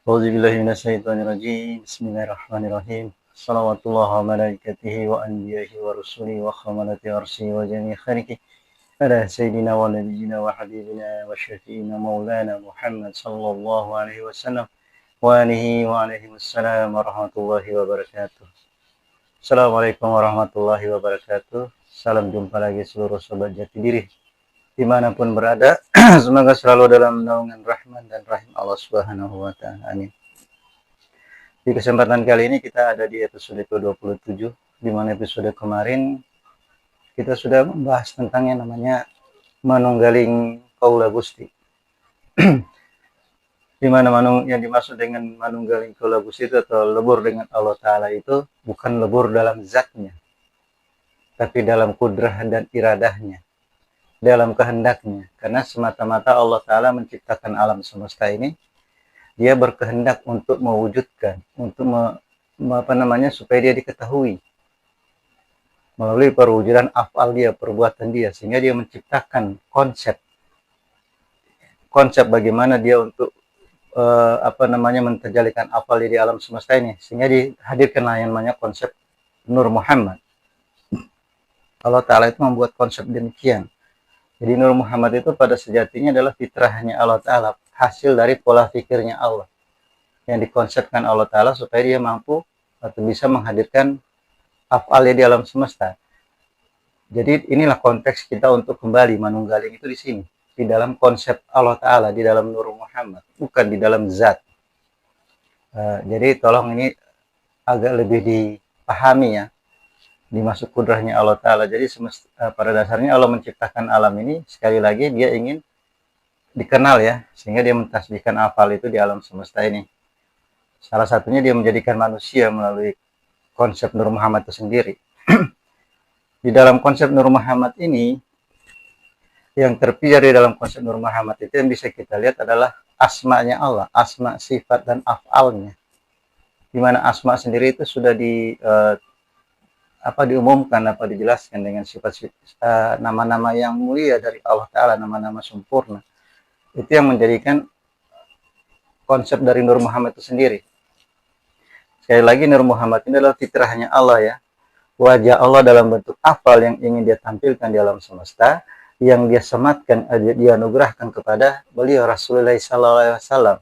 A'udzubillahi minasyaitonirrajim. Bismillahirrahmanirrahim. Salawatullah wa malaikatihi wa anbiya'ihi wa rusuli wa khamalati arsi wa jami' khaliki ala sayyidina wa nabiyyina wa habibina wa syafi'ina maulana Muhammad sallallahu alaihi wasallam wa alihi wa alaihi wassalam wa rahmatullahi wa barakatuh. Assalamualaikum warahmatullahi wabarakatuh. Salam jumpa lagi seluruh sobat jati diri dimanapun berada. Semoga selalu dalam naungan rahman dan rahim Allah Subhanahu wa Ta'ala. Amin. Di kesempatan kali ini kita ada di episode ke-27, di mana episode kemarin kita sudah membahas tentang yang namanya manunggaling kaula Gusti. Di mana yang dimaksud dengan manunggaling kaula Gusti itu atau lebur dengan Allah Ta'ala itu bukan lebur dalam zatnya, tapi dalam kudrah dan iradahnya, dalam kehendaknya. Karena semata-mata Allah Ta'ala menciptakan alam semesta ini, dia berkehendak untuk mewujudkan, untuk supaya dia diketahui melalui perwujudan afal dia, perbuatan dia, sehingga dia menciptakan konsep bagaimana dia untuk menterjalikan afal dia di alam semesta ini, sehingga dihadirkanlah yang namanya konsep Nur Muhammad. Allah Ta'ala itu membuat konsep demikian. Jadi Nur Muhammad itu pada sejatinya adalah fitrahnya Allah Ta'ala, hasil dari pola pikirnya Allah, yang dikonsepkan Allah Ta'ala supaya dia mampu atau bisa menghadirkan afalnya di alam semesta. Jadi inilah konteks kita untuk kembali manunggaling itu di sini, di dalam konsep Allah Ta'ala, di dalam Nur Muhammad, bukan di dalam zat. Jadi tolong ini agak lebih dipahami ya, dimasuk kudrahnya Allah Ta'ala. Jadi pada dasarnya Allah menciptakan alam ini, sekali lagi dia ingin dikenal ya, sehingga dia mentasbihkan afal itu di alam semesta ini. Salah satunya dia menjadikan manusia melalui konsep Nur Muhammad itu sendiri. Di dalam konsep Nur Muhammad ini, yang terpilih di dalam konsep Nur Muhammad itu yang bisa kita lihat adalah asma'nya Allah, asma, sifat, dan af'alnya. Di mana asma sendiri itu sudah diumumkan, dijelaskan dengan sifat nama-nama yang mulia dari Allah Ta'ala, nama-nama sempurna. Itu yang menjadikan konsep dari Nur Muhammad itu sendiri. Sekali lagi, Nur Muhammad ini adalah fitrahnya Allah ya, wajah Allah dalam bentuk afal yang ingin dia tampilkan di alam semesta, yang dia sematkan, dia anugerahkan kepada beliau Rasulullah SAW.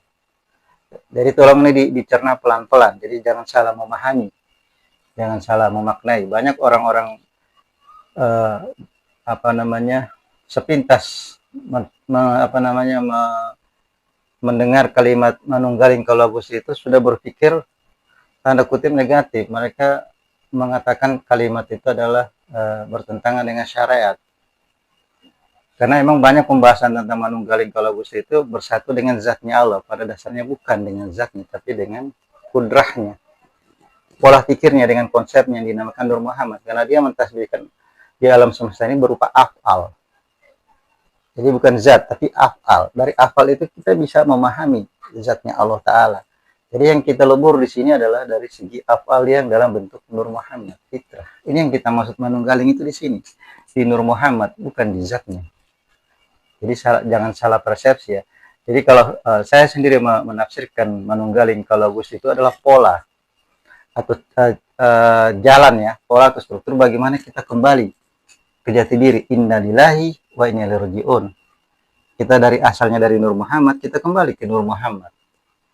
Jadi tolong ini dicerna pelan-pelan, jadi jangan salah memahami, jangan salah memaknai. Banyak orang-orang sepintas mendengar kalimat manunggaling kaula Gusti itu sudah berpikir tanda kutip negatif. Mereka mengatakan kalimat itu adalah bertentangan dengan syariat. Karena memang banyak pembahasan tentang manunggaling kaula Gusti itu bersatu dengan zatnya Allah. Pada dasarnya bukan dengan zatnya, tapi dengan kudrahnya, pola pikirnya, dengan konsepnya yang dinamakan Nur Muhammad. Karena dia mentasbihkan di alam semesta ini berupa af'al. Jadi bukan zat, tapi af'al. Dari af'al itu kita bisa memahami zatnya Allah Ta'ala. Jadi yang kita lebur di sini adalah dari segi af'al yang dalam bentuk Nur Muhammad, fitrah. Ini yang kita maksud manunggaling itu di sini, di Nur Muhammad, bukan di zatnya. Jadi jangan salah persepsi ya. Jadi kalau saya sendiri menafsirkan manunggaling kaula Gusti itu adalah pola atau jalan ya, pola atau struktur bagaimana kita kembali ke jati diri. Innalillahi wa inna ilaihi raji'un. Kita dari asalnya dari Nur Muhammad, kita kembali ke Nur Muhammad.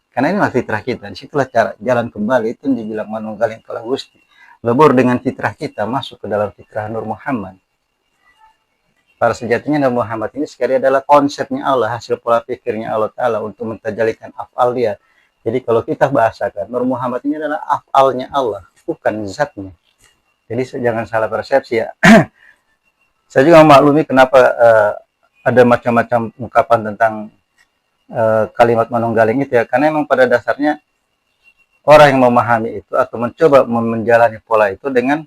Karena inilah fitrah kita. Disitulah cara jalan kembali, itu yang dibilang manunggaling kaula Gusti. Lebur dengan fitrah kita, masuk ke dalam fitrah Nur Muhammad. Pada sejatinya Nur Muhammad ini sekali adalah konsepnya Allah, hasil pola pikirnya Allah Ta'ala untuk mentajalikan af'al dia. Jadi kalau kita bahasakan, Nur Muhammad ini adalah af'alnya Allah, bukan zatnya. Jadi jangan salah persepsi ya. Saya juga memaklumi kenapa ada macam-macam ungkapan tentang kalimat manunggaling itu ya. Karena memang pada dasarnya orang yang memahami itu atau mencoba menjalani pola itu dengan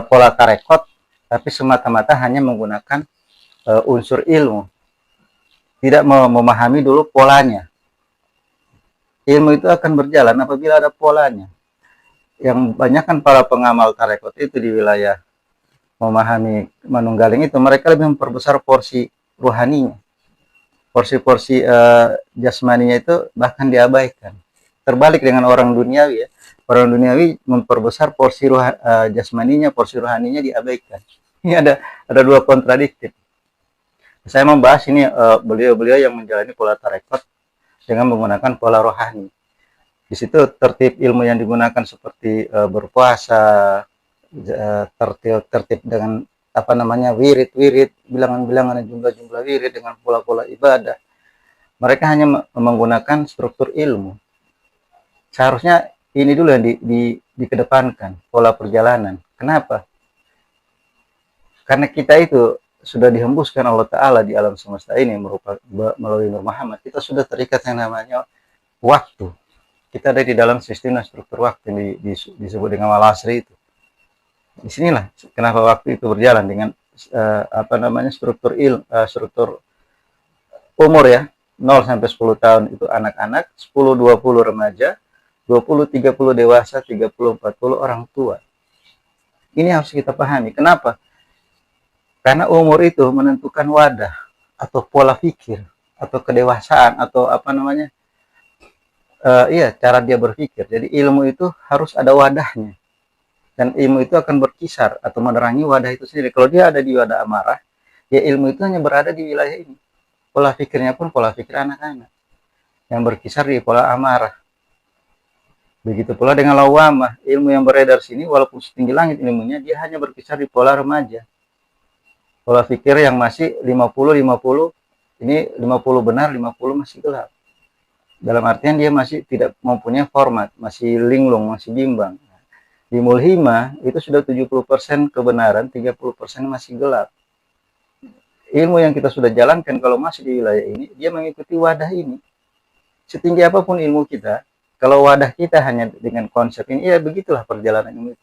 pola tarekot, tapi semata-mata hanya menggunakan unsur ilmu, tidak memahami dulu polanya. Ilmu itu akan berjalan apabila ada polanya. Yang banyak kan para pengamal tarekot itu di wilayah memahami manunggaling itu, mereka lebih memperbesar porsi rohaninya, porsi-porsi jasmaninya itu bahkan diabaikan. Terbalik dengan orang duniawi ya. Orang duniawi memperbesar porsi jasmaninya, porsi rohaninya diabaikan. Ini ada dua kontradiktif. Saya membahas ini beliau-beliau yang menjalani pola tarekat dengan menggunakan pola rohani. Di situ tertib ilmu yang digunakan seperti berpuasa, tertib dengan apa namanya wirid, bilangan-bilangan dan jumlah-jumlah wirid dengan pola-pola ibadah. Mereka hanya menggunakan struktur ilmu. Seharusnya ini dulu yang dikedepankan, pola perjalanan. Kenapa? Karena kita itu sudah dihembuskan Allah Ta'ala di alam semesta ini melalui Nur Muhammad. Kita sudah terikat yang namanya waktu. Kita ada di dalam sistem dan struktur waktu yang disebut dengan wal-asri itu. Disinilah kenapa waktu itu berjalan dengan struktur umur ya, 0 sampai 10 tahun itu anak-anak, 10-20 remaja, 20-30 dewasa, 30-40 orang tua. Ini harus kita pahami. Kenapa? Karena umur itu menentukan wadah atau pola pikir atau kedewasaan atau cara dia berpikir. Jadi ilmu itu harus ada wadahnya. Dan ilmu itu akan berkisar atau menerangi wadah itu sendiri. Kalau dia ada di wadah amarah, ya ilmu itu hanya berada di wilayah ini. Pola pikirnya pun pola pikir anak-anak yang berkisar di pola amarah. Begitu pula dengan lawamah, ilmu yang beredar sini walaupun setinggi langit ilmunya, dia hanya berkisar di pola remaja. Pola pikir yang masih 50-50, ini 50 benar, 50 masih gelap. Dalam artian dia masih tidak mempunyai format, masih linglung, masih bimbang. Di mulhima itu sudah 70% kebenaran, 30% masih gelap. Ilmu yang kita sudah jalankan kalau masih di wilayah ini, dia mengikuti wadah ini. Setinggi apapun ilmu kita, kalau wadah kita hanya dengan konsep ini, ya begitulah perjalanan ilmu.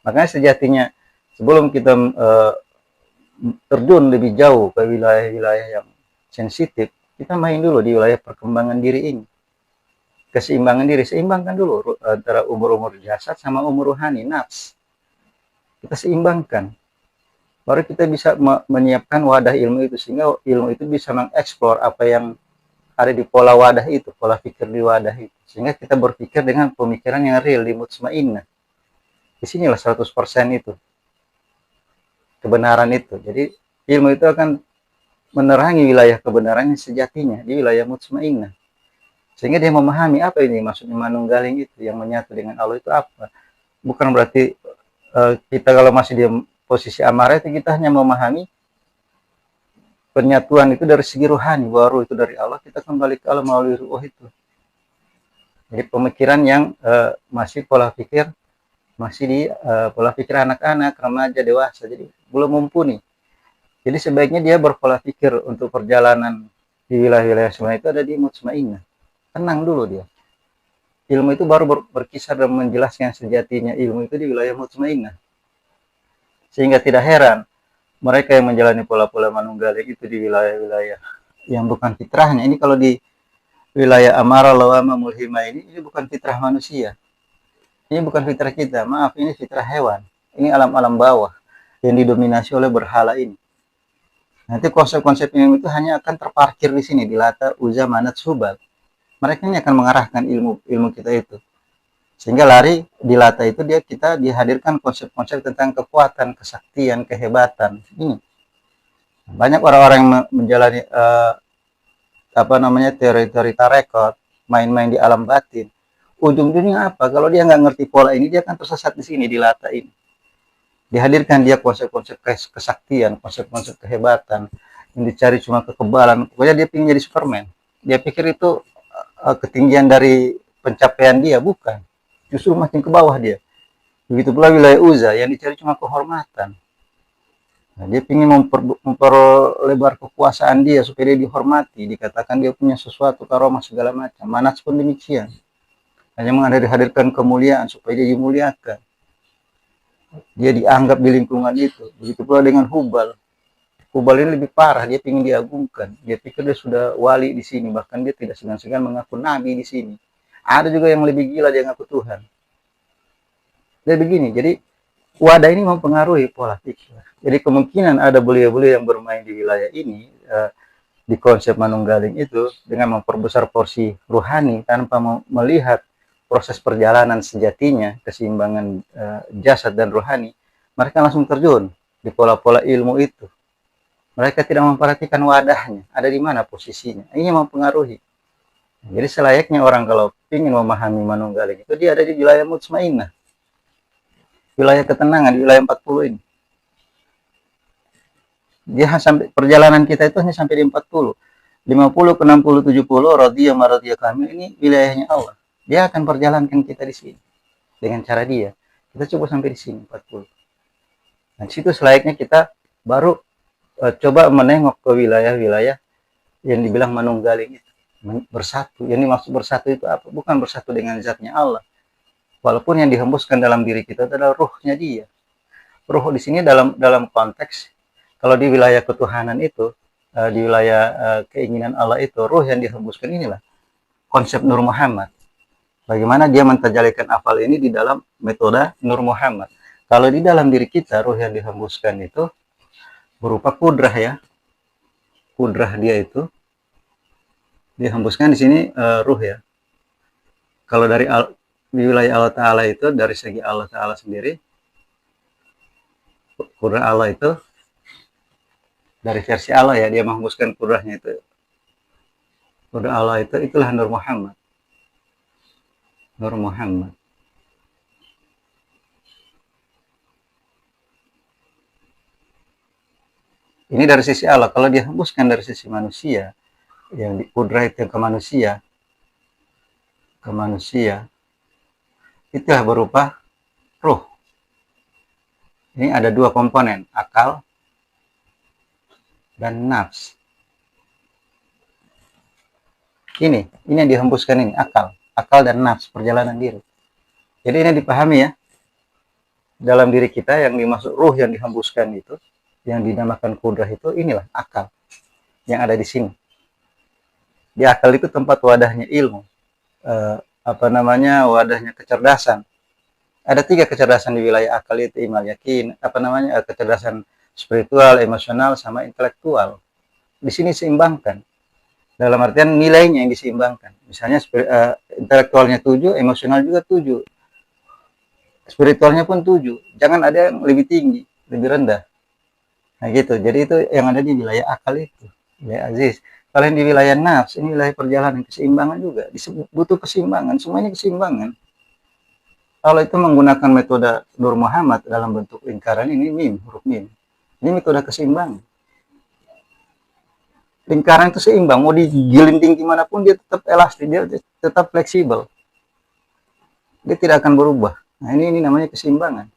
Makanya sejatinya sebelum kita terjun lebih jauh ke wilayah-wilayah yang sensitif, kita main dulu di wilayah perkembangan diri ini. Keseimbangan diri, seimbangkan dulu antara umur-umur jasad sama umur rohani, nafs. Kita seimbangkan. Baru kita bisa menyiapkan wadah ilmu itu, sehingga ilmu itu bisa mengeksplor apa yang ada di pola wadah itu, pola pikir di wadah itu. Sehingga kita berpikir dengan pemikiran yang real, di mutmainnah. Disinilah 100% itu. Kebenaran itu. Jadi ilmu itu akan menerangi wilayah kebenarannya sejatinya, di wilayah mutmainnah. Sehingga dia memahami apa ini maksudnya manunggaling itu, yang menyatu dengan Allah itu apa. Bukan berarti kita kalau masih di posisi amarah itu kita hanya memahami penyatuan itu dari segi rohani, bahwa itu dari Allah, kita kembali ke Allah melalui ruh itu. Jadi pemikiran yang masih pola pikir, masih di pola pikir anak-anak, remaja, dewasa, jadi belum mumpuni. Jadi sebaiknya dia berpola pikir untuk perjalanan di wilayah-wilayah semua itu ada di mutmainnah. Tenang dulu dia. Ilmu itu baru berkisar dan menjelaskan sejatinya ilmu itu di wilayah mutmainnah. Sehingga tidak heran mereka yang menjalani pola-pola manunggaling itu di wilayah-wilayah yang bukan fitrahnya. Ini kalau di wilayah amarah, lawamah, mulhimah ini bukan fitrah manusia. Ini bukan fitrah kita. Maaf, ini fitrah hewan. Ini alam-alam bawah yang didominasi oleh berhala ini. Nanti konsep-konsep ilmu itu hanya akan terparkir di sini, di Lata, Uzza, Manat, Subal. Mereka ini akan mengarahkan ilmu kita itu. Sehingga lari di Lata itu kita dihadirkan konsep-konsep tentang kekuatan, kesaktian, kehebatan. Ini. Banyak orang-orang yang menjalani teori-teori tarekat, main-main di alam batin. Ujung-ujungnya apa? Kalau dia nggak ngerti pola ini, dia akan tersesat di sini, di Lata ini. Dihadirkan dia konsep-konsep kesaktian, konsep-konsep kehebatan, yang dicari cuma kekebalan. Pokoknya dia ingin jadi Superman. Dia pikir itu ketinggian dari pencapaian dia, bukan. Justru makin ke bawah dia. Begitu pula wilayah Uzza, yang dicari cuma kehormatan. Nah, dia ingin memperlebar kekuasaan dia supaya dia dihormati, dikatakan dia punya sesuatu, karomah segala macam. Manats pun demikian. Hanya menghadirkan kemuliaan supaya dia dimuliakan. Dia dianggap di lingkungan itu. Begitu pula dengan Hubal. Hubal ini lebih parah, dia ingin diagungkan. Dia pikir dia sudah wali di sini, bahkan dia tidak segan-segan mengaku nabi di sini. Ada juga yang lebih gila, dia ngaku Tuhan. Jadi begini, jadi wadah ini mempengaruhi pola pikir. Jadi kemungkinan ada beliau-beliau yang bermain di wilayah ini, di konsep manunggaling itu dengan memperbesar porsi ruhani tanpa melihat proses perjalanan sejatinya, keseimbangan jasad dan rohani, mereka langsung terjun di pola-pola ilmu itu. Mereka tidak memperhatikan wadahnya, ada di mana posisinya. Ini mempengaruhi. Jadi selayaknya orang kalau ingin memahami manunggaling itu, dia ada di wilayah mutmainnah, wilayah ketenangan, di wilayah 40 ini. Dia sampai perjalanan kita itu hanya sampai di 40. 50 ke 60 70 radhiyah maradhiyah kami, ini wilayahnya Allah. Dia akan perjalankan kita di sini dengan cara dia. Kita coba sampai di sini 40. Nah, di situ selayaknya kita baru coba menengok ke wilayah-wilayah yang dibilang manunggaling itu, bersatu. Yang dimaksud bersatu itu apa? Bukan bersatu dengan zatnya Allah. Walaupun yang dihembuskan dalam diri kita adalah ruhnya dia. Ruh di sini dalam konteks, kalau di wilayah ketuhanan itu, di wilayah keinginan Allah itu, ruh yang dihembuskan inilah konsep Nur Muhammad. Bagaimana dia mentajalikan afal ini di dalam metode Nur Muhammad. Kalau di dalam diri kita, ruh yang dihembuskan itu berupa kudrah ya. Kudrah dia itu dihembuskan di sini ruh ya. Kalau di wilayah Allah Ta'ala itu, dari segi Allah Ta'ala sendiri, kudrah Allah itu dari versi Allah ya, dia menghembuskan kudrahnya itu. Kudrah Allah itu, itulah Nur Muhammad. Nur Muhammad. Ini dari sisi Allah. Kalau dia hembuskan dari sisi manusia, yang kudrah itu ke manusia, itulah berupa ruh. Ini ada dua komponen, akal dan nafs. Ini yang dihembuskan ini, akal dan nafs, perjalanan diri. Jadi ini dipahami ya, dalam diri kita yang dimaksud ruh yang dihembuskan itu, yang dinamakan kudrah itu, inilah akal yang ada di sini. Di akal itu tempat wadahnya ilmu, wadahnya kecerdasan. Ada 3 kecerdasan di wilayah akal itu, imal yakin, kecerdasan spiritual, emosional, sama intelektual. Di sini seimbangkan. Dalam artian nilainya yang diseimbangkan. Misalnya intelektualnya 7, emosional juga 7. Spiritualnya pun 7. Jangan ada yang lebih tinggi, lebih rendah. Nah gitu. Jadi itu yang ada di wilayah akal itu. Ya Aziz. Kalau yang di wilayah nafs, ini wilayah perjalanan, keseimbangan juga. Butuh keseimbangan, semuanya keseimbangan. Kalau itu menggunakan metode Nur Muhammad dalam bentuk lingkaran ini, huruf mim. Ini metode keseimbangan. Lingkaran itu seimbang, mau digilinting gimana pun dia tetap elastis, dia tetap fleksibel. Dia tidak akan berubah. Nah, ini namanya keseimbangan.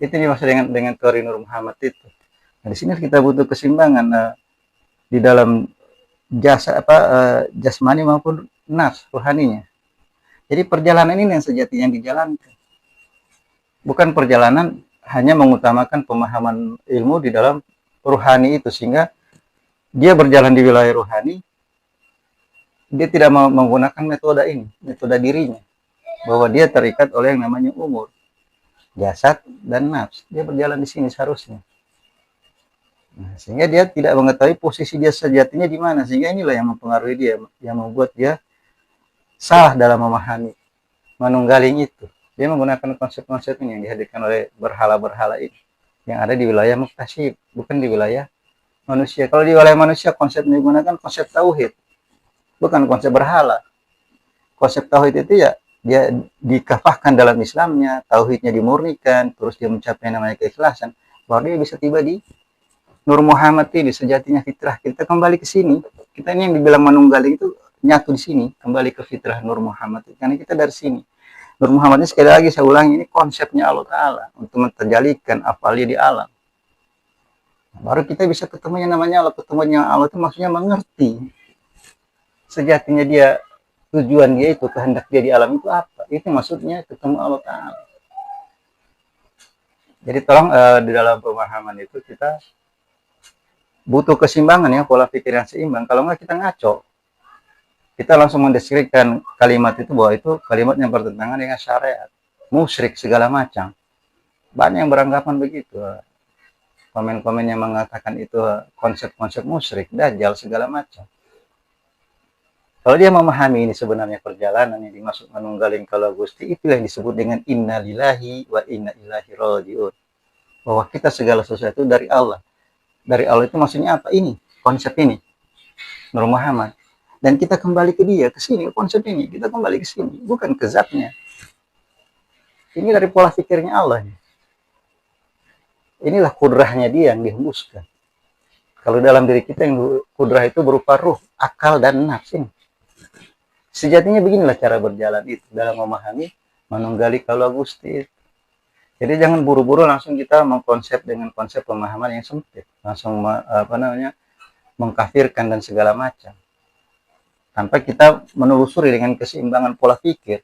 Itu dimaksud dengan teori Nur Muhammad itu. Nah, di sini kita butuh keseimbangan di dalam jasmani maupun nafs, rohaninya. Jadi perjalanan ini yang sejatinya yang dijalankan. Bukan perjalanan hanya mengutamakan pemahaman ilmu di dalam rohani itu, sehingga dia berjalan di wilayah rohani, dia tidak menggunakan metode ini, metode dirinya, bahwa dia terikat oleh yang namanya umur, jasad, dan nafs. Dia berjalan di sini seharusnya. Nah, sehingga dia tidak mengetahui posisi dia sejatinya di mana, sehingga inilah yang mempengaruhi dia, yang membuat dia salah dalam memahami manunggaling itu. Dia menggunakan konsep-konsep ini yang dihadirkan oleh berhala-berhala ini, yang ada di wilayah muktasib, bukan di wilayah manusia. Kalau di wilayah manusia, konsep yang digunakan konsep tauhid, bukan konsep berhala. Konsep tauhid itu ya, dia dikafahkan dalam Islamnya, tauhidnya dimurnikan, terus dia mencapai namanya keikhlasan, baru dia bisa tiba di Nur Muhammad ini, sejatinya fitrah. Kita kembali ke sini. Kita ini yang dibilang manunggaling itu nyatu di sini, kembali ke fitrah Nur Muhammad. Karena kita dari sini. Nur Muhammad ini, sekali lagi saya ulangi, ini konsepnya Allah Ta'ala untuk menterjalikan afalnya di alam. Baru kita bisa ketemu yang namanya Allah. Ketemunya Allah itu maksudnya mengerti sejatinya dia, tujuan dia itu, kehendak dia di alam itu apa. Itu maksudnya ketemu Allah Ta'ala. Jadi tolong di dalam pemahaman itu kita butuh keseimbangan ya, pola pikir yang seimbang. Kalau nggak kita ngaco. Kita langsung mendeskripsikan kalimat itu bahwa itu kalimat yang bertentangan dengan syariat. Musyrik segala macam. Banyak yang beranggapan begitu. komen-komen yang mengatakan itu konsep-konsep musyrik, dajjal, segala macam. Kalau dia memahami ini sebenarnya perjalanan yang dimaksud manunggaling kalau Gusti, itu yang disebut dengan inna lillahi wa inna ilaihi raji'un. Bahwa kita segala sesuatu dari Allah. Dari Allah itu maksudnya apa? Ini, konsep ini. Nur Muhammad. Dan kita kembali ke dia, ke sini, konsep ini. Kita kembali ke sini, bukan ke zatnya. Ini dari pola pikirnya Allah. Inilah kudrahnya dia yang dihembuskan. Kalau dalam diri kita yang kudrah itu berupa ruh, akal, dan nafs. Sejatinya beginilah cara berjalan itu dalam memahami manunggali kalau Gusti. Jadi jangan buru-buru langsung kita mengkonsep dengan konsep pemahaman yang sempit, langsung mengkafirkan dan segala macam. Tanpa kita menelusuri dengan keseimbangan pola pikir,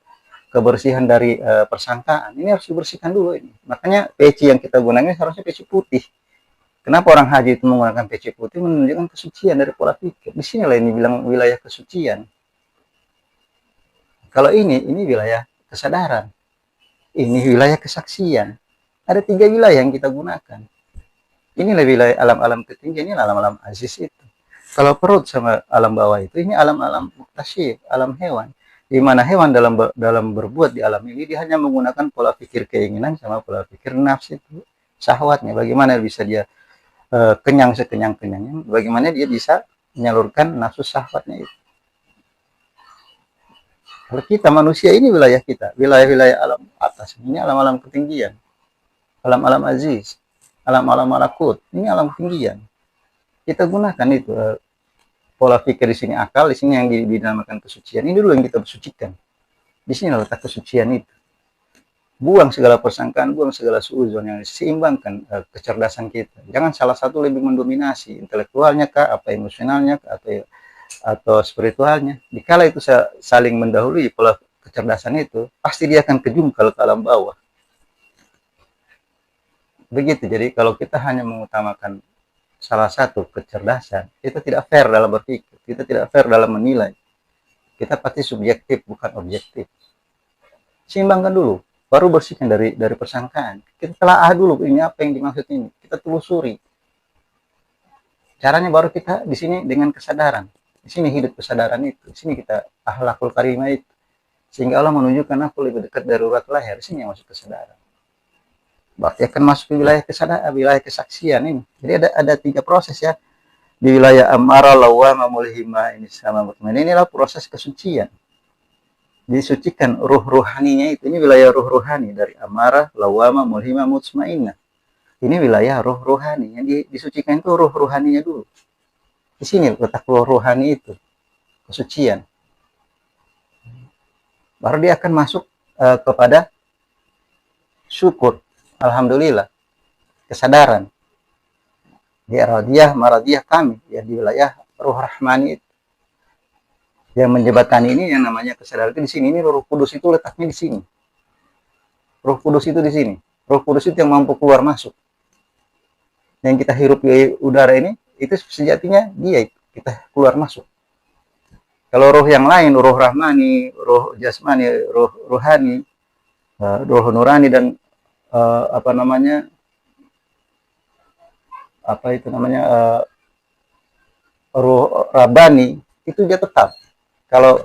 kebersihan dari persangkaan. Ini harus dibersihkan dulu ini. Makanya peci yang kita gunakan harusnya peci putih. Kenapa orang haji itu menggunakan peci putih? Menunjukkan kesucian dari pola pikir. Di sinilah ini bilang wilayah kesucian. Kalau ini wilayah kesadaran. Ini wilayah kesaksian. Ada 3 wilayah yang kita gunakan. Inilah wilayah alam-alam ketinggian, ini alam-alam aziz itu. Kalau perut sama alam bawah itu, ini alam-alam muktasyif, alam hewan. Di mana hewan dalam berbuat di alam ini, dia hanya menggunakan pola pikir keinginan sama pola pikir nafsu itu. Syahwatnya, bagaimana bisa dia kenyang sekenyang-kenyangnya, bagaimana dia bisa menyalurkan nafsu syahwatnya itu. Kalau kita manusia, ini wilayah kita, wilayah-wilayah alam atas, ini alam-alam ketinggian, alam-alam aziz, alam-alam malakut, ini alam ketinggian. Kita gunakan itu pola pikir di sini akal, di sini yang dinamakan kesucian. Ini dulu yang kita bersucikan. Di sini letak kesucian itu. Buang segala persangkaan, buang segala suuzon, yang seimbangkan kecerdasan kita. Jangan salah satu lebih mendominasi, intelektualnya kah, apa emosionalnya kah, atau spiritualnya. Dikala itu saling mendahului pola kecerdasan itu, pasti dia akan kejungkal ke alam bawah. Begitu. Jadi kalau kita hanya mengutamakan salah satu kecerdasan, kita tidak fair dalam berpikir, kita tidak fair dalam menilai. Kita pasti subjektif, bukan objektif. Seimbangkan dulu, baru bersihkan dari persangkaan. Kita telaah dulu ini apa yang dimaksud ini, kita telusuri. Caranya baru kita di sini dengan kesadaran. Di sini hidup kesadaran itu. Di sini kita akhlakul karimah itu. Sehingga Allah menunjukkan aku lebih dekat darurat lahir. Di sini yang masuk kesadaran. Berarti akan masuk ke wilayah kesadaran, wilayah kesaksian ini. Jadi ada 3 proses ya. Di wilayah amara, lawama, mulhimah ini sama mutmain. Inilah proses kesucian. Disucikan ruh ruhaninya itu. Ini wilayah ruh ruhani dari amara, lawama, mulhimah, mutmainah. Ini wilayah ruh ruhani. Yang disucikan itu ruh ruhaninya dulu. Di sini letak ruh ruhani itu, kesucian. Baru dia akan masuk kepada syukur, alhamdulillah, kesadaran. Dia radiyah, maradiyah kami, ya di wilayah ruh rahmani itu. Yang menjembatani ini yang namanya kesadaran itu di sini. Ini Ruh Kudus itu letaknya di sini. Ruh Kudus itu di sini. Ruh Kudus itu yang mampu keluar masuk. Yang kita hirup di udara ini, itu sejatinya dia kita keluar masuk. Kalau roh yang lain, roh rahmani, roh jasmani, roh ruhani, roh nurani, dan roh rabani, itu dia tetap. Kalau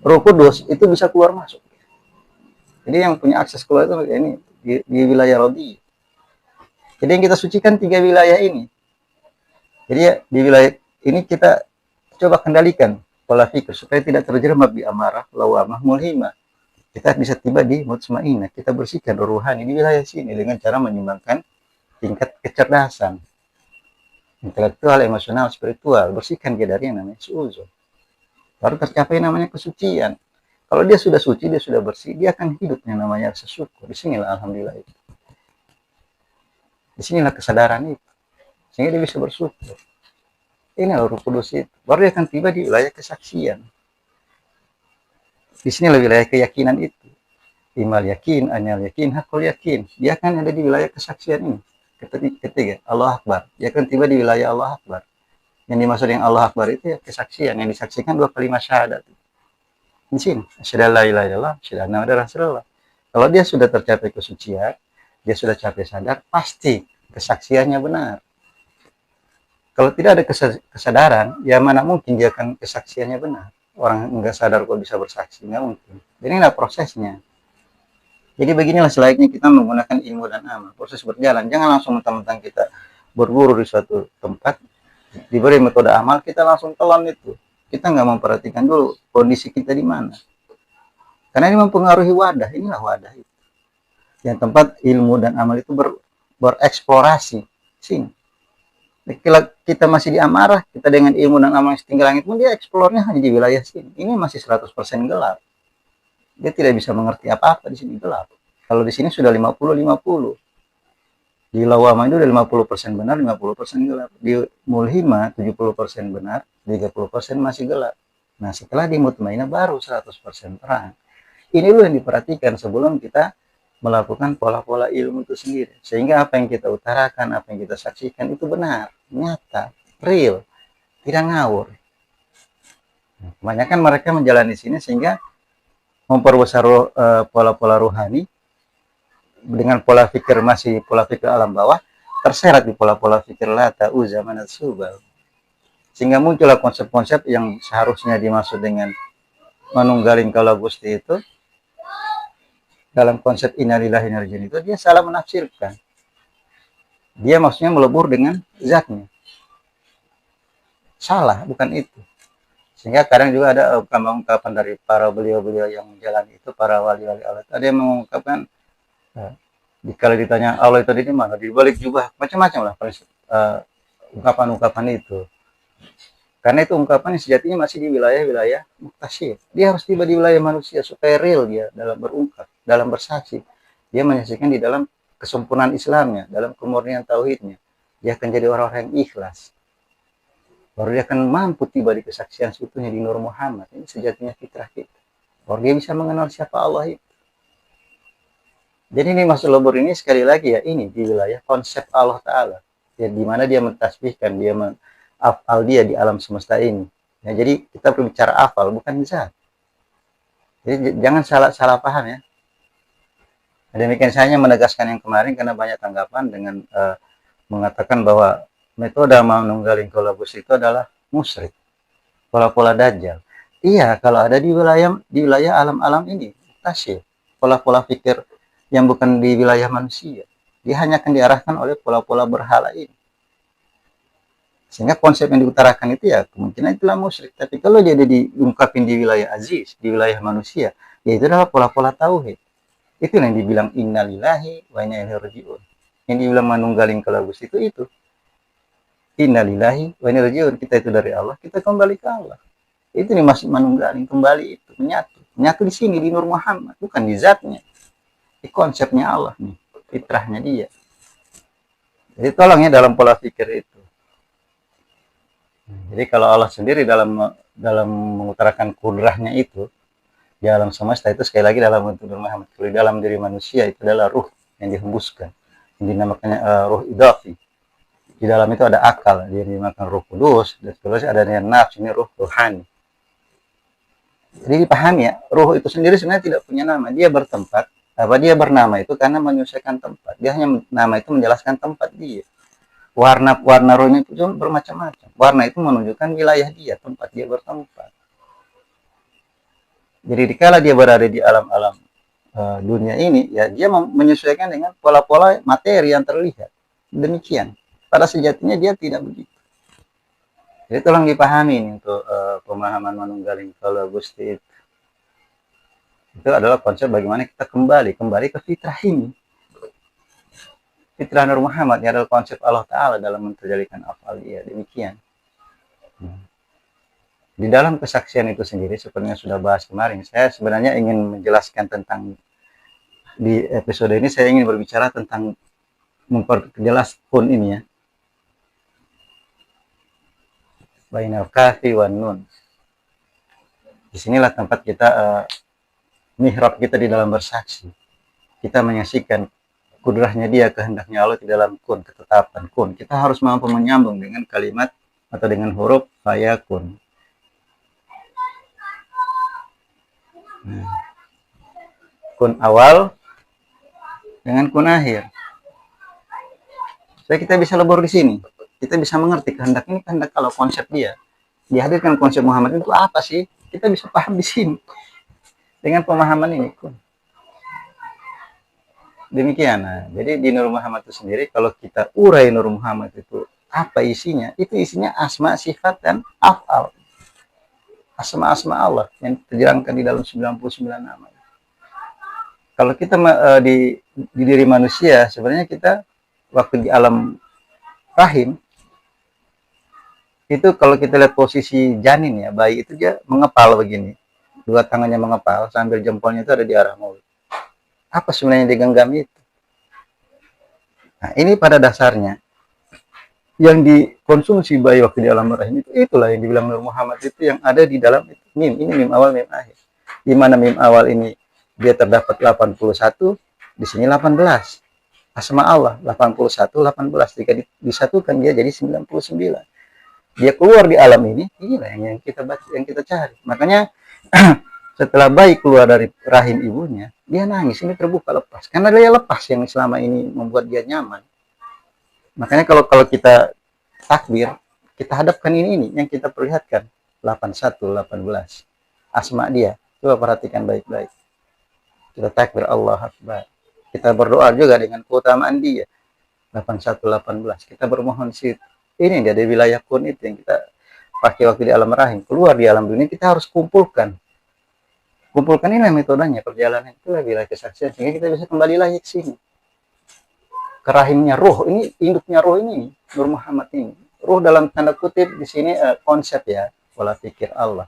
Roh Kudus itu bisa keluar masuk. Jadi yang punya akses keluar itu ini di wilayah Rodi. Jadi yang kita sucikan 3 wilayah ini. Jadi di wilayah ini kita coba kendalikan pola pikir supaya tidak terjerembab di amarah, lawamah, mulhimah. Kita bisa tiba di mutmainah. Kita bersihkan ruhani di wilayah sini dengan cara menyeimbangkan tingkat kecerdasan, intelektual, emosional, spiritual. Bersihkan dia dari yang namanya suuzon. Baru tercapai namanya kesucian. Kalau dia sudah suci, dia sudah bersih, dia akan hidup yang namanya rasa syukur. Di sinilah alhamdulillah itu. Di sinilah kesadaran itu. Sehingga dia bisa bersyukur. Ini Ruh Kudus itu. Baru dia akan tiba di wilayah kesaksian. Di sinilah wilayah keyakinan itu. Imal yakin, anyal yakin, hakul yakin. Dia akan ada di wilayah kesaksian ini. Ketiga, Allah Akbar. Dia akan tiba di wilayah Allah Akbar. Yang dimaksud yang Allah Akbar itu ya kesaksian. Yang disaksikan 2 kalimat syahadat. Di sini. Asyhadu an la ilaha illallah, asyhadu anna Muhammadar Rasulullah. Kalau dia sudah tercapai kesucian, dia sudah capai sadar, pasti kesaksiannya benar. Kalau tidak ada kesadaran, ya mana mungkin dia akan kesaksiannya benar. Orang nggak sadar kok bisa bersaksi, nggak mungkin. Jadi inilah prosesnya. Jadi beginilah selayaknya kita menggunakan ilmu dan amal. Proses berjalan, jangan langsung mentang-mentang kita berguru di suatu tempat, diberi metode amal, kita langsung telan itu. Kita nggak memperhatikan dulu kondisi kita di mana. Karena ini mempengaruhi wadah, inilah wadah itu. Yang tempat ilmu dan amal itu bereksplorasi. Sini. Kalau kita masih di amarah, kita dengan ilmu dan amal yang setinggi langit pun dia eksplornya hanya di wilayah sini. Ini masih 100% gelap. Dia tidak bisa mengerti apa-apa di sini gelap. Kalau di sini sudah 50-50. Di lawama itu udah 50% benar, 50% gelap. Di mulhima 70% benar, 30% masih gelap. Nah, setelah di mutmainah baru 100% terang. Ini loh yang diperhatikan sebelum kita melakukan pola-pola ilmu itu sendiri. Sehingga apa yang kita utarakan, apa yang kita saksikan itu benar, nyata, real, tidak ngawur. Kebanyakan mereka menjalani sini sehingga memperbesar pola-pola rohani dengan pola pikir masih pola pikir alam bawah, terseret di pola-pola pikir Lata, Uzza, Manat, Subal. Sehingga muncullah konsep-konsep yang seharusnya dimaksud dengan manunggaling kalau Gusti itu, dalam konsep innalillahi narjun itu, dia salah menafsirkan. Dia maksudnya melebur dengan zatnya. Salah, bukan itu. Sehingga kadang juga ada ungkapan dari para beliau-beliau yang menjalani itu, para wali-wali Allah. Ada yang mengungkapkan, kalau ditanya Allah itu di mana, di balik jubah, macam-macam lah ungkapan-ungkapan itu. Karena itu ungkapan yang sejatinya masih di wilayah-wilayah muktasyir. Dia harus tiba di wilayah manusia supaya real dia dalam berungkap, dalam bersaksi. Dia menyaksikan di dalam kesempurnaan Islamnya, dalam kemurnian tauhidnya. Dia akan jadi orang-orang yang ikhlas. Baru dia akan mampu tiba di kesaksian seutuhnya di Nur Muhammad. Ini sejatinya fitrah kita. Baru dia bisa mengenal siapa Allah itu. Jadi ini maksud lebur ini sekali lagi ya, ini di wilayah konsep Allah Ta'ala. Ya, di mana dia mentasbihkan, dia afal dia di alam semesta ini. Ya, jadi kita berbicara afal, bukan zat. Jadi jangan salah paham ya. Demikian saya menegaskan yang kemarin karena banyak tanggapan dengan mengatakan bahwa metode manunggaling kolabus itu adalah musyrik, pola-pola dajjal. Iya, kalau ada di wilayah alam-alam ini, tasyih, pola-pola pikir yang bukan di wilayah manusia, dia hanya akan diarahkan oleh pola-pola berhala ini. Sehingga konsep yang diutarakan itu ya kemungkinan itulah musyrik. Tapi kalau dia diungkapin di wilayah aziz, di wilayah manusia, ya itu adalah pola-pola tauhid. Itu yang dibilang innalillahi wa inna ilaihi raji'un. Yang dibilang manunggaling kolabus itu. Innalillahi wa inna ilaihi raji'un, kita itu dari Allah, kita kembali ke Allah. Itu nih maksud manunggaling, kembali itu menyatu di sini di Nur Muhammad, bukan di zatnya, di konsepnya Allah nih, fitrahnya dia. Jadi tolong ya dalam pola pikir itu. Jadi kalau Allah sendiri dalam mengutarakan kudrahnya itu di alam semesta itu sekali lagi dalam bentuk Nur Muhammad. Kalau di dalam diri manusia itu adalah ruh yang dihembuskan, yang dinamakan ruh idafi. Di dalam itu ada akal, dia dinamakan ruh kudus, dan seterusnya ada nafsu, ini ruh ruhani. Jadi dipahami ya, ruh itu sendiri sebenarnya tidak punya nama, dia bertempat, dia bernama itu karena menyesuaikan tempat. Dia hanya nama itu menjelaskan tempat dia. Warna rohnya itu bermacam-macam. Warna itu menunjukkan wilayah dia, tempat dia bertempat. Jadi dikala dia berada di alam-alam dunia ini, ya dia menyesuaikan dengan pola-pola materi yang terlihat. Demikian. Pada sejatinya dia tidak begitu. Jadi tolong dipahami ini untuk pemahaman manunggaling kalau Gusti itu adalah konsep bagaimana kita kembali ke fitrah ini. Fitrah Nur Muhammad adalah konsep Allah Ta'ala dalam menterjadikan afal dia. Demikian. Di dalam kesaksian itu sendiri, seperti yang sudah bahas kemarin, saya sebenarnya ingin menjelaskan tentang, di episode ini saya ingin berbicara tentang memperjelas kun ini ya. Bainal kafi wan nun. Disinilah tempat kita mihrab kita di dalam bersaksi. Kita menyaksikan kudrahnya dia, kehendaknya Allah di dalam kun, ketetapan kun. Kita harus mampu menyambung dengan kalimat atau dengan huruf fayakun. Kun awal dengan kun akhir. supaya kita bisa lebur di sini. Kita bisa mengerti kehendak ini, kehendak kalau konsep dia. Dihadirkan konsep Muhammad itu apa sih? Kita bisa paham di sini. Dengan pemahaman ini. Demikian. Nah, jadi di Nur Muhammad itu sendiri, kalau kita urai Nur Muhammad itu apa isinya? Itu isinya asma, sifat, dan af'al. Asma-asma Allah yang terjerangkan di dalam 99 nama. Kalau kita di diri manusia, sebenarnya kita waktu di alam rahim, itu kalau kita lihat posisi janin ya, bayi itu dia mengepal begini. Dua tangannya mengepal sambil jempolnya itu ada di arah mulut. Apa sebenarnya yang digenggam itu? Nah, ini pada dasarnya yang dikonsumsi bayi waktu di alam rahim itu, itulah yang dibilang Nur Muhammad itu yang ada di dalam itu. Mim, ini mim awal, mim akhir. Di mana mim awal ini dia terdapat 81, di sini 18. Asma Allah 81, 18. Jika disatukan dia jadi 99. Dia keluar di alam ini, inilah yang kita baca, yang kita cari. Makanya setelah bayi keluar dari rahim ibunya, dia nangis, ini terbuka lepas. Karena dia lepas yang selama ini membuat dia nyaman. Makanya kalau kita takbir, kita hadapkan ini yang kita perlihatkan. 81, 18. Asma dia. Coba perhatikan baik-baik. Kita takbir Allah Akbar. Kita berdoa juga dengan keutamaan dia. 81, 18. Kita bermohon situ. Ini dia di wilayah kun itu yang kita pakai waktu di alam rahim. Keluar di alam dunia, kita harus kumpulkan. Kumpulkan ini metodenya, perjalanan itulah wilayah kesaksian. Sehingga kita bisa kembali lagi ke sini. Ke rahimnya roh, ini induknya roh ini, Nur Muhammad ini. Roh dalam tanda kutip di sini konsep ya, pola pikir Allah.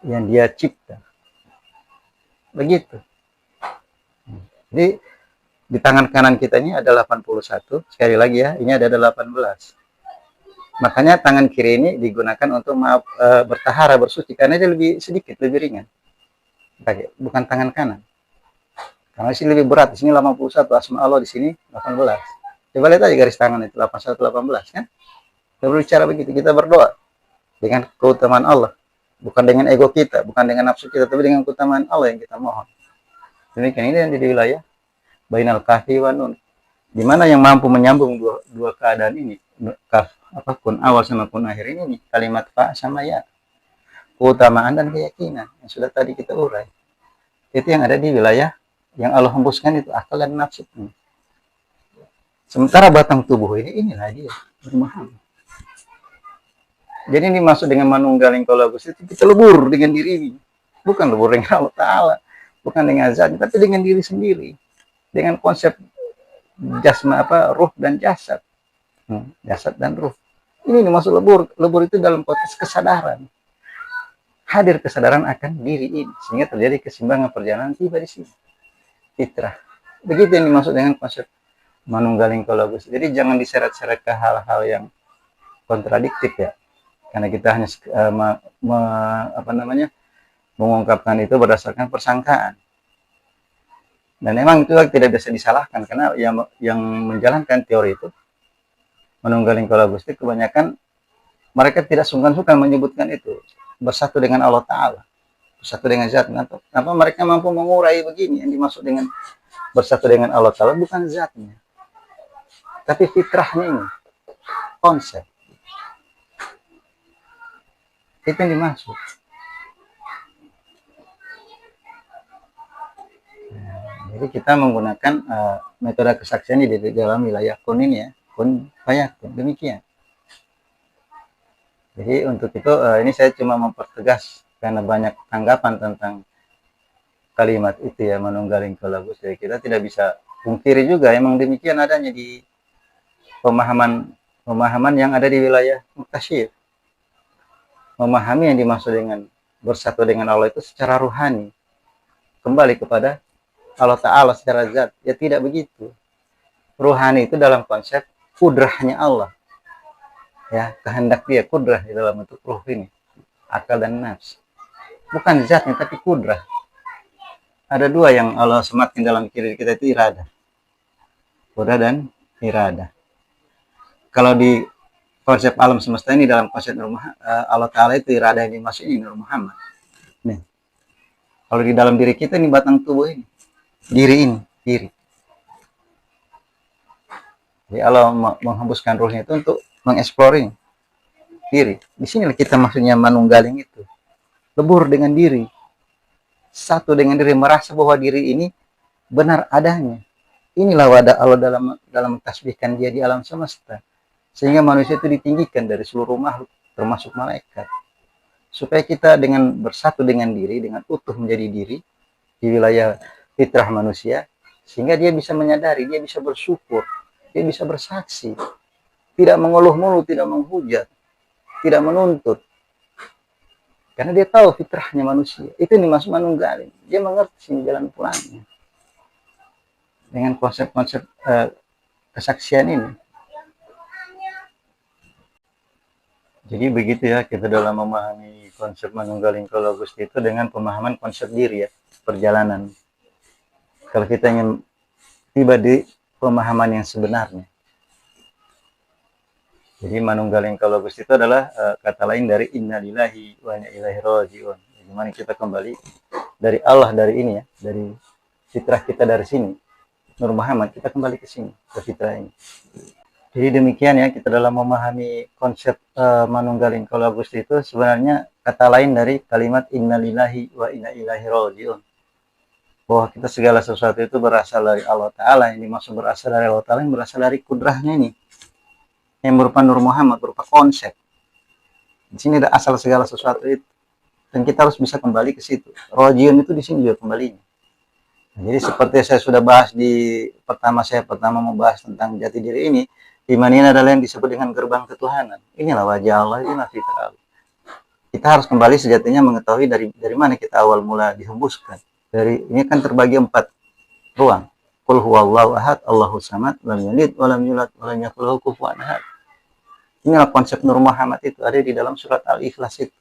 Yang dia cipta. Begitu. Jadi di tangan kanan kita ini ada 81, sekali lagi ya, ini ada 18. Makanya tangan kiri ini digunakan untuk bertahara, bersuci, karena dia lebih sedikit, lebih ringan. Bukan tangan kanan. Karena di sini lebih berat, di sini 81, asma Allah di sini 18. Coba lihat aja garis tangan itu, 81, 18 kan? Kita berbicara begitu, kita berdoa dengan keutamaan Allah. Bukan dengan ego kita, bukan dengan nafsu kita, tapi dengan keutamaan Allah yang kita mohon. Demikian ini yang di wilayah Bainal Kahfi wa Nun. Di mana yang mampu menyambung dua keadaan ini, kun awal sama kun akhir ini nih, kalimat fa sama ya. Keutamaan dan keyakinan yang sudah tadi kita urai. Itu yang ada di wilayah yang Allah hembuskan itu akal dan nafsu. Sementara batang tubuh inilah dia, Muhammad. Jadi ini masuk dengan manunggaling kolagus itu kita lebur dengan diri ini. Bukan lebur dengan Allah Ta'ala, bukan dengan zat, tapi dengan diri sendiri. Dengan konsep jasma ruh dan jasad. Jasad dan ruh. Ini masuk lebur. Lebur itu dalam konteks kesadaran. Hadir kesadaran akan diri ini. Sehingga terjadi keseimbangan perjalanan tiba di sini. Fitrah. Begitu yang dimaksud dengan konsep manunggaling kolagus. Jadi jangan diseret-seret ke hal-hal yang kontradiktif ya. Karena kita hanya mengungkapkan itu berdasarkan persangkaan. Dan memang itu tidak bisa disalahkan karena yang menjalankan teori itu manunggaling kolagus itu kebanyakan mereka tidak sungkan-sungkan menyebutkan itu bersatu dengan Allah Ta'ala, bersatu dengan zat. Kenapa mereka mampu mengurai begini yang dimaksud dengan bersatu dengan Allah Ta'ala bukan zatnya, tapi fitrahnya ini, konsep. Itu yang dimaksud. Jadi kita menggunakan metode kesaksian di dalam wilayah kun ini ya, kun fayakun, demikian. Jadi untuk itu ini saya cuma mempertegas karena banyak tanggapan tentang kalimat itu ya, manunggaling kolagus. Jadi kita tidak bisa pungkiri juga emang demikian adanya di pemahaman yang ada di wilayah mutasyir. Memahami yang dimaksud dengan bersatu dengan Allah itu secara ruhani, kembali kepada Allah Ta'ala secara zat. Ya tidak begitu. Ruhani itu dalam konsep kudrahnya Allah. Ya, kehendak dia, kudrah di dalam bentuk ruh ini. Akal dan nafs. Bukan zatnya, tapi kudrah. Ada dua yang Allah sematkan dalam diri kita itu irada. Kudrah dan irada. Kalau di konsep alam semesta ini dalam konsep Allah Ta'ala itu irada yang dimaksud ini Nur Muhammad. Nih. Kalau di dalam diri kita ini batang tubuh ini. Diri ini, diri. Jadi Allah menghembuskan ruhnya itu untuk mengeksplori diri. Di sinilah kita maksudnya manunggaling itu. Lebur dengan diri. Satu dengan diri, merasa bahwa diri ini benar adanya. Inilah wadah Allah dalam mentasbihkan dia di alam semesta. Sehingga manusia itu ditinggikan dari seluruh makhluk, termasuk malaikat. Supaya kita dengan bersatu dengan diri, dengan utuh menjadi diri, di wilayah fitrah manusia, sehingga dia bisa menyadari, dia bisa bersyukur, dia bisa bersaksi, tidak mengeluh mulu, tidak menghujat, tidak menuntut, karena dia tahu fitrahnya manusia. Itu yang dimaksud manunggaling. Dia mengerti jalan pulangnya dengan konsep-konsep kesaksian ini. Jadi begitu ya kita dalam memahami konsep manunggaling kalau Gusti itu dengan pemahaman konsep diri ya, perjalanan. Kalau kita ingin tiba di pemahaman yang sebenarnya. Jadi manunggaling kalau Gusti itu adalah kata lain dari innalillahi wa inna ilaihi raji'un. Gimana kita kembali dari Allah, dari ini ya, dari fitrah kita dari sini. Nur Muhammad, kita kembali ke sini, ke fitrah ini. Jadi demikian ya, kita dalam memahami konsep manunggaling kalau Gusti itu sebenarnya kata lain dari kalimat innalillahi wa inna ilaihi raji'un. Bahwa kita segala sesuatu itu berasal dari Allah Ta'ala. Yang dimaksud berasal dari Allah Ta'ala, yang berasal dari kudrahnya ini. Yang berupa Nur Muhammad, berupa konsep. Di sini ada asal segala sesuatu itu. Dan kita harus bisa kembali ke situ. Raji'un itu di sini juga kembalinya. Nah, jadi seperti saya sudah bahas di pertama membahas tentang jati diri ini, iman ini adalah yang disebut dengan gerbang ketuhanan. Inilah wajah Allah, inilah fitrah Allah. Kita harus kembali sejatinya mengetahui dari mana kita awal mula dihembuskan. Ini kan terbagi 4 ruang. Qul huwallahu ahad, Allahus samad, lam yalid wa lam yulad wa lam yakul lahu kufuwan ahad. Inilah konsep Nur Muhammad itu ada di dalam surat Al-Ikhlas itu.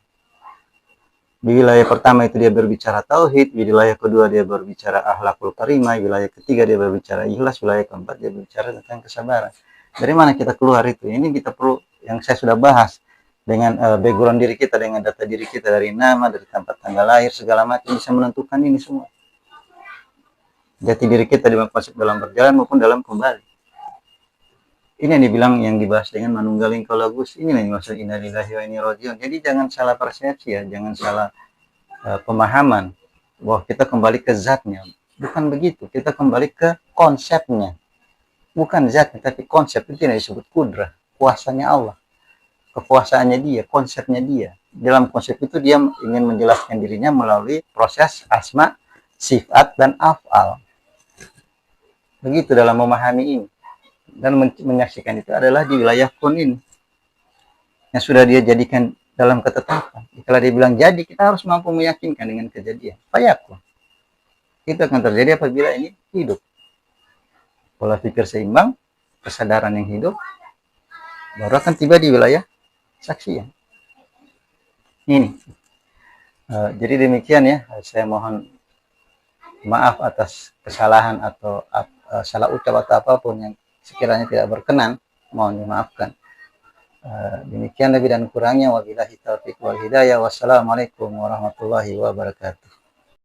Di wilayah pertama itu dia berbicara tauhid, di wilayah kedua dia berbicara akhlakul karimah, wilayah ketiga dia berbicara ikhlas, wilayah keempat dia berbicara tentang kesabaran. Dari mana kita keluar itu? Ini kita perlu, yang saya sudah bahas dengan background diri kita, dengan data diri kita dari nama, dari tempat tanggal lahir, segala macam bisa menentukan ini semua. Jati diri kita di konsep dalam berjalan maupun dalam kembali. Ini yang dibilang, yang dibahas dengan manunggaling kalagus. Ini yang dimaksud innalillahi wa inna ilaihi raji'un. Jadi jangan salah persepsi ya, jangan salah pemahaman bahwa kita kembali ke zatnya. Bukan begitu, kita kembali ke konsepnya. Bukan zatnya, tapi konsep itu yang disebut kudrah, kuasanya Allah. Kekuasaannya dia, konsepnya dia. Dalam konsep itu dia ingin menjelaskan dirinya melalui proses asma, sifat, dan af'al. Begitu dalam memahami ini. Dan menyaksikan itu adalah di wilayah kun ini yang sudah dia jadikan dalam ketetapan. Kalau dia bilang jadi, kita harus mampu meyakinkan dengan kejadian. Fayakun. Itu akan terjadi apabila ini hidup. Pola pikir seimbang, kesadaran yang hidup, baru akan tiba di wilayah saksian. Ini. Jadi demikian ya. Saya mohon maaf atas kesalahan atau salah ucap atau apapun yang sekiranya tidak berkenan, mohon dimaafkan. Demikian lebih dan kurangnya, wabillahi taufiq wal hidayah. Wassalamualaikum warahmatullahi wabarakatuh.